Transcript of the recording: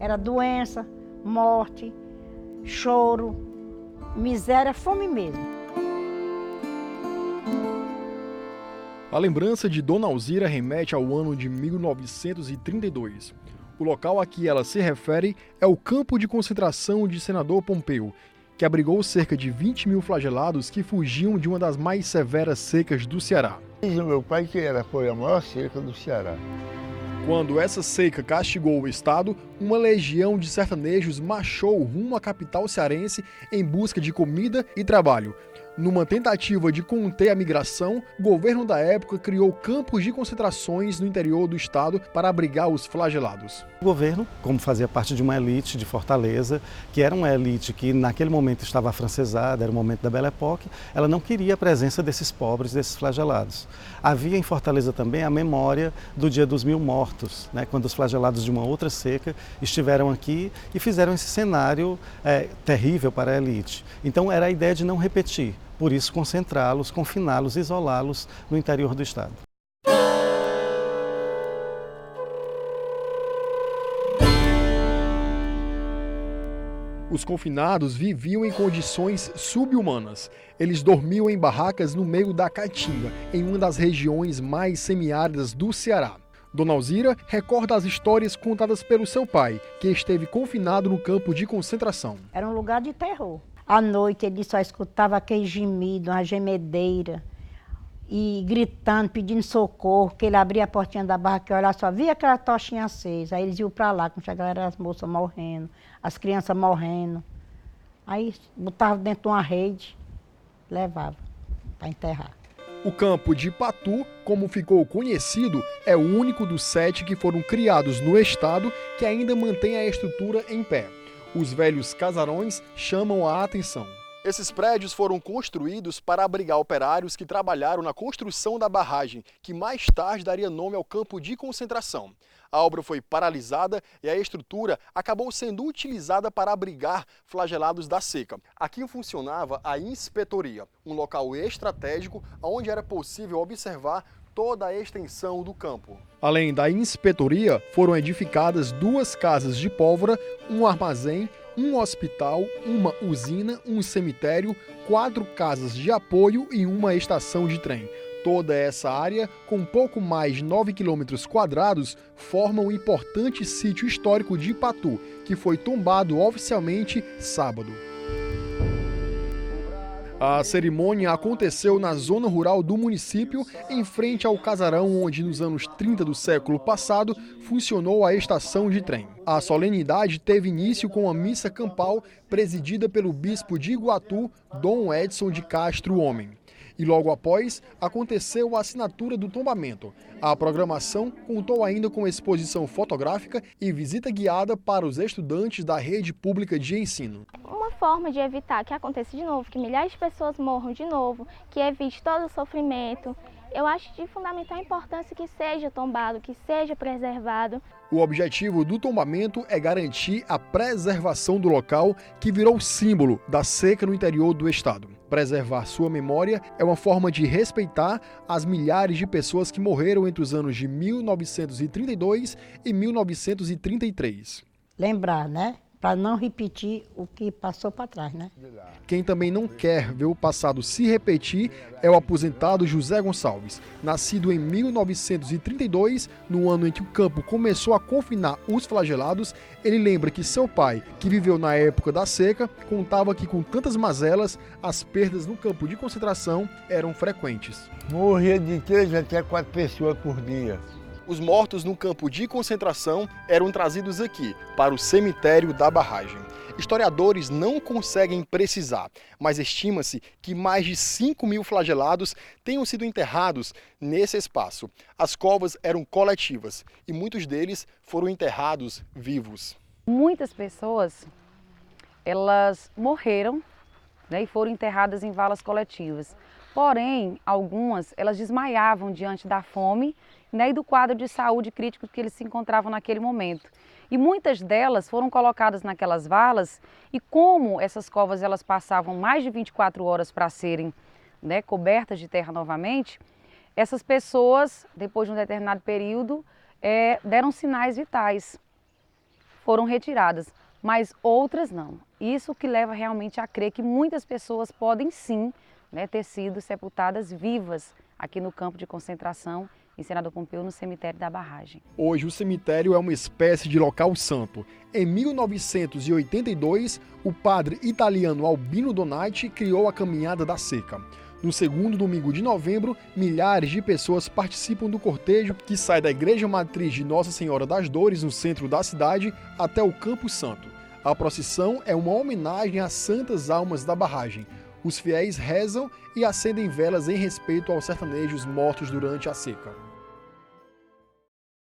Era doença, morte, choro, miséria, fome mesmo. A lembrança de Dona Alzira remete ao ano de 1932. O local a que ela se refere é o campo de concentração de Senador Pompeu, que abrigou cerca de 20 mil flagelados que fugiam de uma das mais severas secas do Ceará. Diz o meu pai que foi a maior seca do Ceará. Quando essa seca castigou o estado, uma legião de sertanejos marchou rumo à capital cearense em busca de comida e trabalho. Numa tentativa de conter a migração, o governo da época criou campos de concentrações no interior do estado para abrigar os flagelados. O governo, como fazia parte de uma elite de Fortaleza, que era uma elite que naquele momento estava afrancesada, era o momento da Belle Époque, ela não queria a presença desses pobres, desses flagelados. Havia em Fortaleza também a memória do Dia dos Mil Mortos, né, quando os flagelados de uma outra seca estiveram aqui e fizeram esse cenário terrível para a elite. Então era a ideia de não repetir. Por isso, concentrá-los, confiná-los, isolá-los no interior do estado. Os confinados viviam em condições sub-humanas. Eles dormiam em barracas no meio da Caatinga, em uma das regiões mais semiáridas do Ceará. Dona Alzira recorda as histórias contadas pelo seu pai, que esteve confinado no campo de concentração. Era um lugar de terror. À noite ele só escutava aquele gemido, uma gemedeira, e gritando, pedindo socorro, que ele abria a portinha da barraca e olhava, só via aquela tochinha acesa. Aí eles iam para lá, quando chegavam eram as moças morrendo, as crianças morrendo. Aí botava dentro de uma rede, levava para enterrar. O campo de Patu, como ficou conhecido, é o único dos 7 que foram criados no estado que ainda mantém a estrutura em pé. Os velhos casarões chamam a atenção. Esses prédios foram construídos para abrigar operários que trabalharam na construção da barragem, que mais tarde daria nome ao campo de concentração. A obra foi paralisada e a estrutura acabou sendo utilizada para abrigar flagelados da seca. Aqui funcionava a inspetoria, um local estratégico onde era possível observar toda a extensão do campo. Além da inspetoria, foram edificadas 2 casas de pólvora, um armazém, um hospital, uma usina, um cemitério, 4 casas de apoio e uma estação de trem. Toda essa área, com pouco mais de 9 quilômetros quadrados, forma um importante sítio histórico de Patu, que foi tombado oficialmente sábado. A cerimônia aconteceu na zona rural do município, em frente ao casarão onde, nos anos 30 do século passado, funcionou a estação de trem. A solenidade teve início com a missa campal presidida pelo bispo de Iguatu, Dom Edson de Castro Homem. E logo após, aconteceu a assinatura do tombamento. A programação contou ainda com exposição fotográfica e visita guiada para os estudantes da rede pública de ensino. Uma forma de evitar que aconteça de novo, que milhares de pessoas morram de novo, que evite todo o sofrimento, eu acho de fundamental importância que seja tombado, que seja preservado. O objetivo do tombamento é garantir a preservação do local, que virou símbolo da seca no interior do estado. Preservar sua memória é uma forma de respeitar as milhares de pessoas que morreram entre os anos de 1932 e 1933. Lembrar, né? Para não repetir o que passou para trás, né? Quem também não quer ver o passado se repetir é o aposentado José Gonçalves. Nascido em 1932, no ano em que o campo começou a confinar os flagelados, ele lembra que seu pai, que viveu na época da seca, contava que com tantas mazelas, as perdas no campo de concentração eram frequentes. Morria de 3 até 4 pessoas por dia. Os mortos no campo de concentração eram trazidos aqui, para o cemitério da barragem. Historiadores não conseguem precisar, mas estima-se que mais de 5 mil flagelados tenham sido enterrados nesse espaço. As covas eram coletivas e muitos deles foram enterrados vivos. Muitas pessoas, elas morreram, né, e foram enterradas em valas coletivas. Porém, algumas, elas desmaiavam diante da fome, né, e do quadro de saúde crítico que eles se encontravam naquele momento. E muitas delas foram colocadas naquelas valas e como essas covas elas passavam mais de 24 horas para serem, né, cobertas de terra novamente, essas pessoas, depois de um determinado período, deram sinais vitais. foram retiradas, mas outras não. Isso que leva realmente a crer que muitas pessoas podem sim, né, ter sido sepultadas vivas aqui no campo de concentração em Senador Pompeu, no cemitério da Barragem. Hoje o cemitério é uma espécie de local santo. Em 1982, o padre italiano Albino Donati criou a Caminhada da Seca. No segundo domingo de novembro, milhares de pessoas participam do cortejo que sai da Igreja Matriz de Nossa Senhora das Dores, no centro da cidade, até o Campo Santo. A procissão é uma homenagem às santas almas da barragem. Os fiéis rezam e acendem velas em respeito aos sertanejos mortos durante a seca.